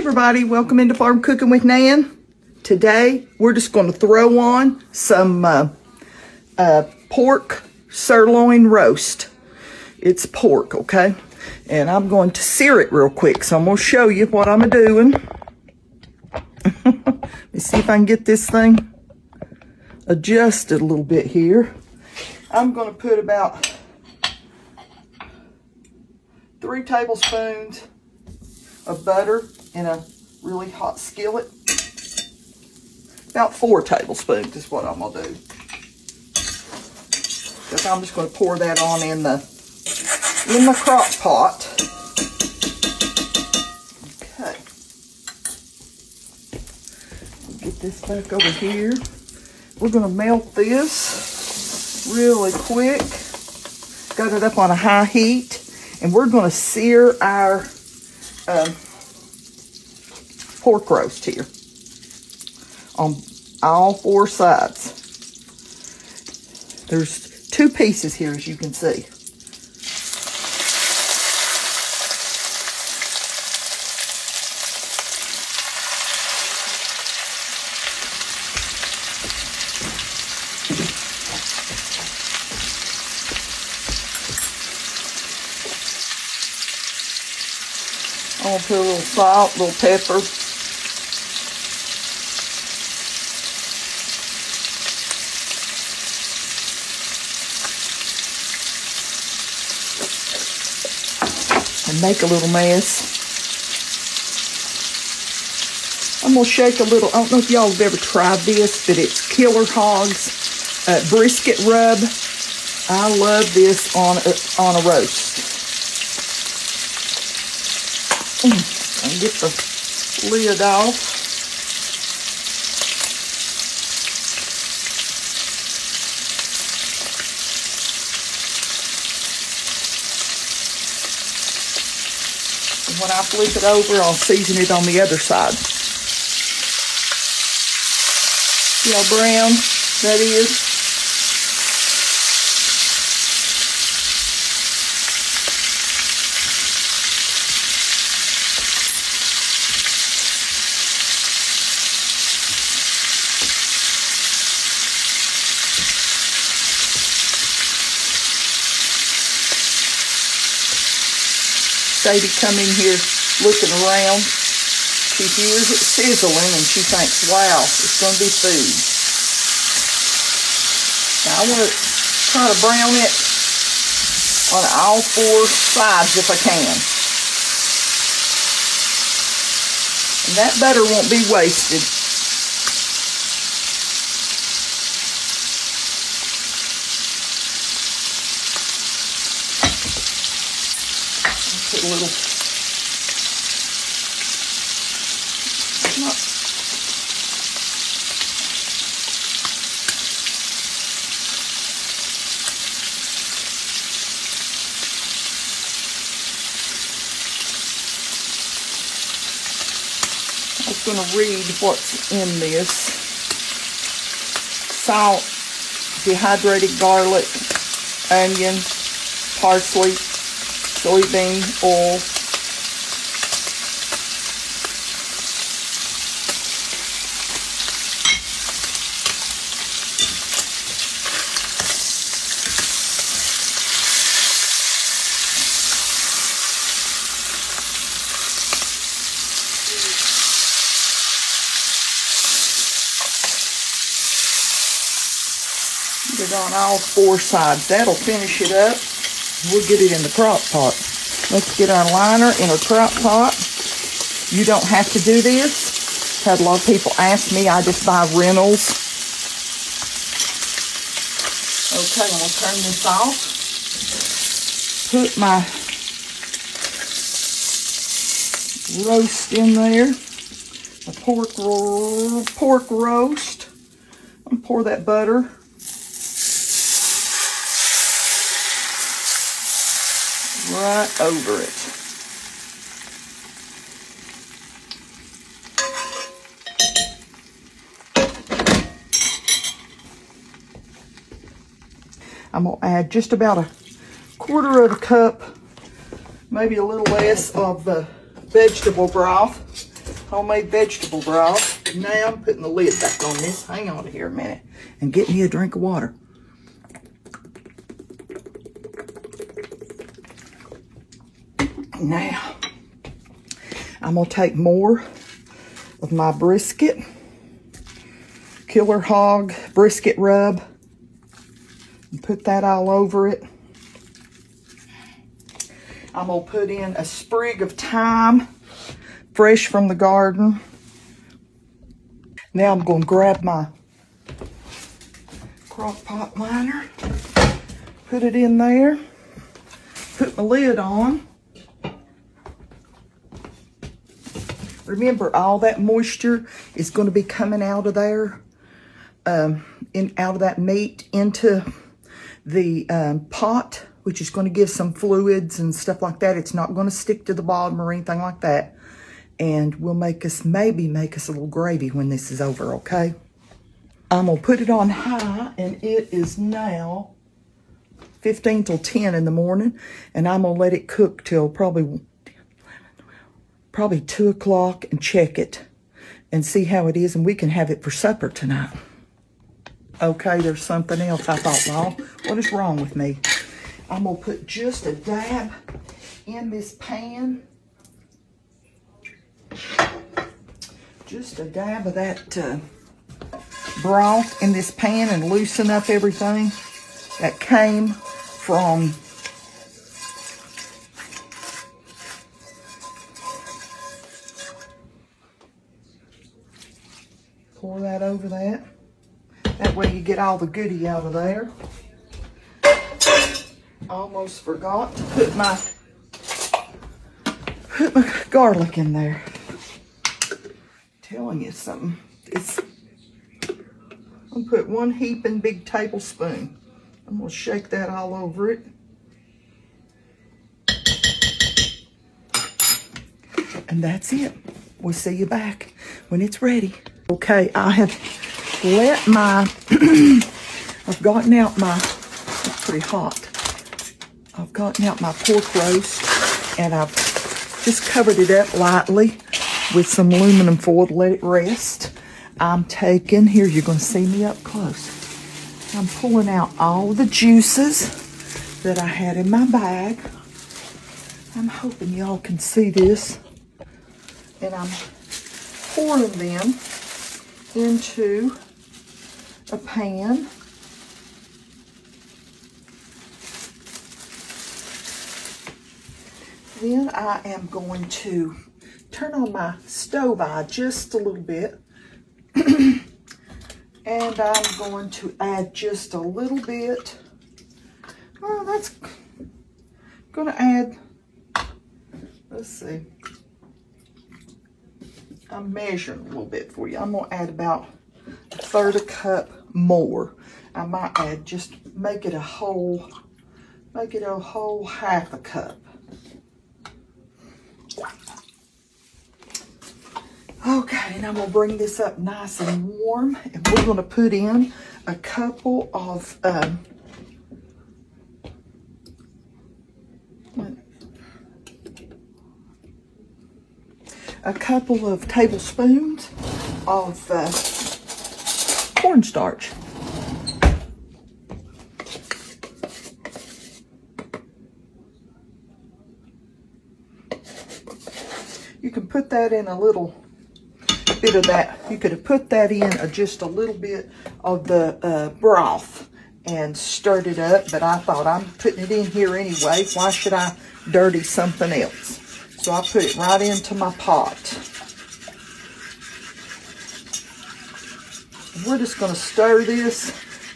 everybody, welcome into Farm Cooking with Nan. Today we're just going to throw on some pork sirloin roast. It's pork, okay? And I'm going to sear it real quick, so I'm going to show you what I'm doing. Let me see if I can get this thing adjusted a little bit here. I'm going to put about 3 tablespoons of butter in a really hot skillet. About 4 tablespoons is what I'm going to do. Because I'm just going to pour that on in the crock pot. Okay. Get this back over here. We're going to melt this really quick. Got it up on a high heat. And we're going to sear our pork roast here on all 4 sides. There's 2 pieces here, as you can see. I'm going to put a little salt, a little pepper. And make a little mess. I'm going to shake a little. I don't know if y'all have ever tried this, but it's Killer Hogs brisket rub. I love this on a roast. And get the lid off. And when I flip it over, I'll season it on the other side. See how brown that is? Sadie come in here looking around. She hears it sizzling and she thinks, wow, it's going to be food. Now I want to try to brown it on all 4 sides if I can. And that butter won't be wasted. Put a little, I was going to read what's in this. Salt, dehydrated garlic, onion, parsley, soybean oil, get it on all 4 sides. That'll finish it up. We'll get it in the crock pot. Let's get our liner in a crock pot. You don't have to do this. Had a lot of people ask me. I just buy Reynolds. Okay, I'm going to turn this off. Put my roast in there. A pork roast. I'm going to pour that butter. Right over it. I'm going to add just about a 1/4 of a cup, maybe a little less, of the vegetable broth. homemade vegetable broth. Now I'm putting the lid back on this. Hang on here a minute and get me a drink of water. Now, I'm going to take more of my brisket, Killer Hog brisket rub, and put that all over it. I'm going to put in a sprig of thyme, fresh from the garden. Now I'm going to grab my crock pot liner, put it in there, put my lid on. Remember, all that moisture is going to be coming out of there, out of that meat into the pot, which is going to give some fluids and stuff like that. It's not going to stick to the bottom or anything like that. And will maybe make us a little gravy when this is over, okay? I'm going to put it on high, and it is now 15 till 10 in the morning. And I'm going to let it cook till probably 2 o'clock and check it and see how it is, and we can have it for supper tonight. Okay, there's something else. I thought, well, what is wrong with me? I'm going to put just a dab in this pan. Just a dab of that broth in this pan and loosen up everything that came from pour that over that. That way you get all the goodie out of there. Almost forgot to put my garlic in there. Telling you something. I'm gonna put 1 heaping big tablespoon. I'm gonna shake that all over it. And that's it. We'll see you back when it's ready. Okay, I have let my, I've gotten out my, it's pretty hot. I've gotten out my pork roast, and I've just covered it up lightly with some aluminum foil to let it rest. I'm taking, here you're going to see me up close. I'm pulling out all the juices that I had in my bag. I'm hoping y'all can see this. And I'm pouring them into a pan. Then I am going to turn on my stove eye just a little bit. And I'm going to add just a little bit. Oh, that's going to add, let's see. I'm measuring a little bit for you. I'm going to add about 1/3 cup more. I might add, just make it a whole 1/2 cup. Okay, and I'm going to bring this up nice and warm, and we're going to put in a couple of tablespoons of cornstarch. You can put that in a little bit of that. You could have put that in just a little bit of the broth and stirred it up, but I thought, I'm putting it in here anyway. Why should I dirty something else? So I put it right into my pot. We're just going to stir this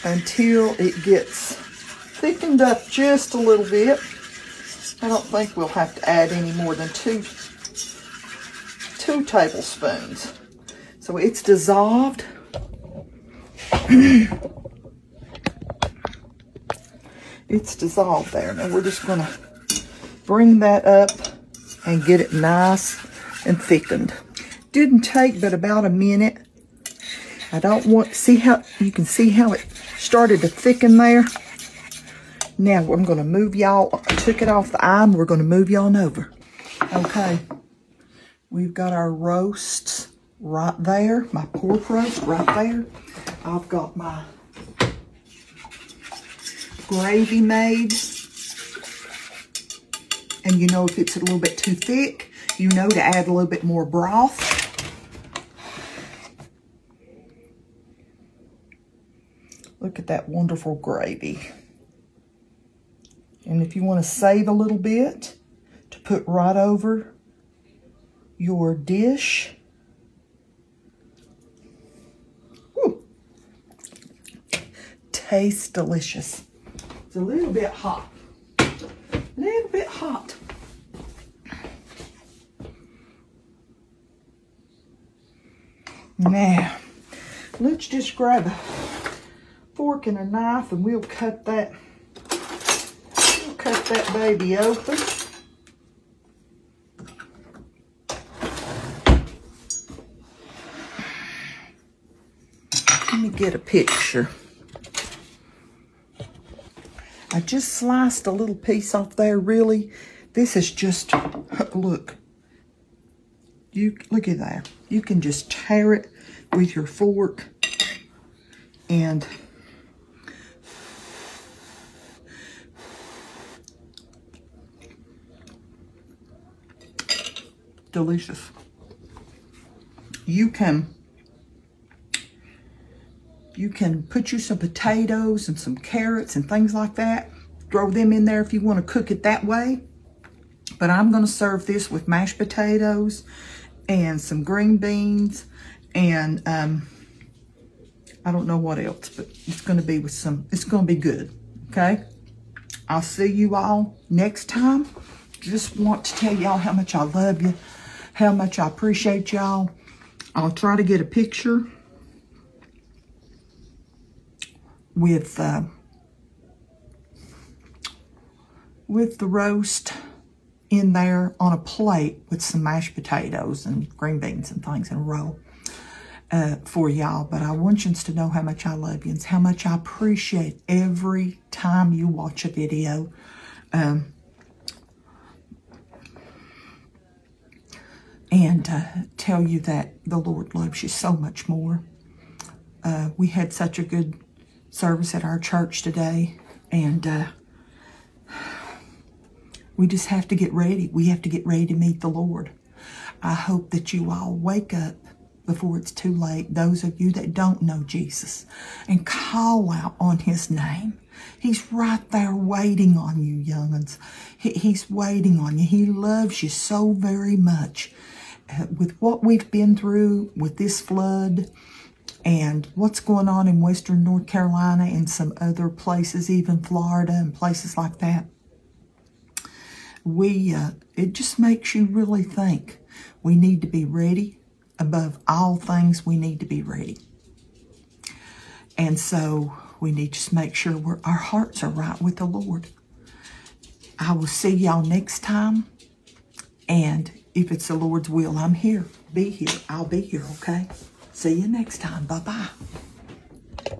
until it gets thickened up just a little bit. I don't think we'll have to add any more than two tablespoons. So it's dissolved. It's dissolved there. Now we're just going to bring that up and get it nice and thickened. Didn't take but about a minute. I don't want, see how, you can see how it started to thicken there. Now I'm going to move y'all, I took it off the eye, and we're going to move y'all over. Okay. We've got our roasts right there, my pork roast right there. I've got my gravy made. And you know if it's a little bit too thick, you know to add a little bit more broth. Look at that wonderful gravy. And if you want to save a little bit to put right over your dish. Woo. Tastes delicious. It's a little bit hot. A little bit hot. Now, let's just grab a fork and a knife and we'll cut that baby open. Let me get a picture. I just sliced a little piece off there, really. This is just, look. Look at that. You can just tear it with your fork and delicious. You can put you some potatoes and some carrots and things like that. Throw them in there if you want to cook it that way. But I'm going to serve this with mashed potatoes and some green beans and I don't know what else, but it's going to be with it's going to be good. Okay? I'll see you all next time. Just want to tell y'all how much I love you, how much I appreciate y'all. I'll try to get a picture with the roast in there on a plate with some mashed potatoes and green beans and things in a row for y'all. But I want you to know how much I love you and how much I appreciate every time you watch a video. And tell you that the Lord loves you so much more. We had such a good service at our church today, and we just have to get ready. We have to get ready to meet the Lord. I hope that you all wake up before it's too late, those of you that don't know Jesus, and call out on his name. He's right there waiting on you, young'uns. He's waiting on you. He loves you so very much. With what we've been through with this flood and what's going on in Western North Carolina and some other places, even Florida and places like that, it just makes you really think we need to be ready. Above all things, we need to be ready. And so we need to just make sure our hearts are right with the Lord. I will see y'all next time. And if it's the Lord's will, I'm here. Be here. I'll be here, okay? See you next time. Bye-bye.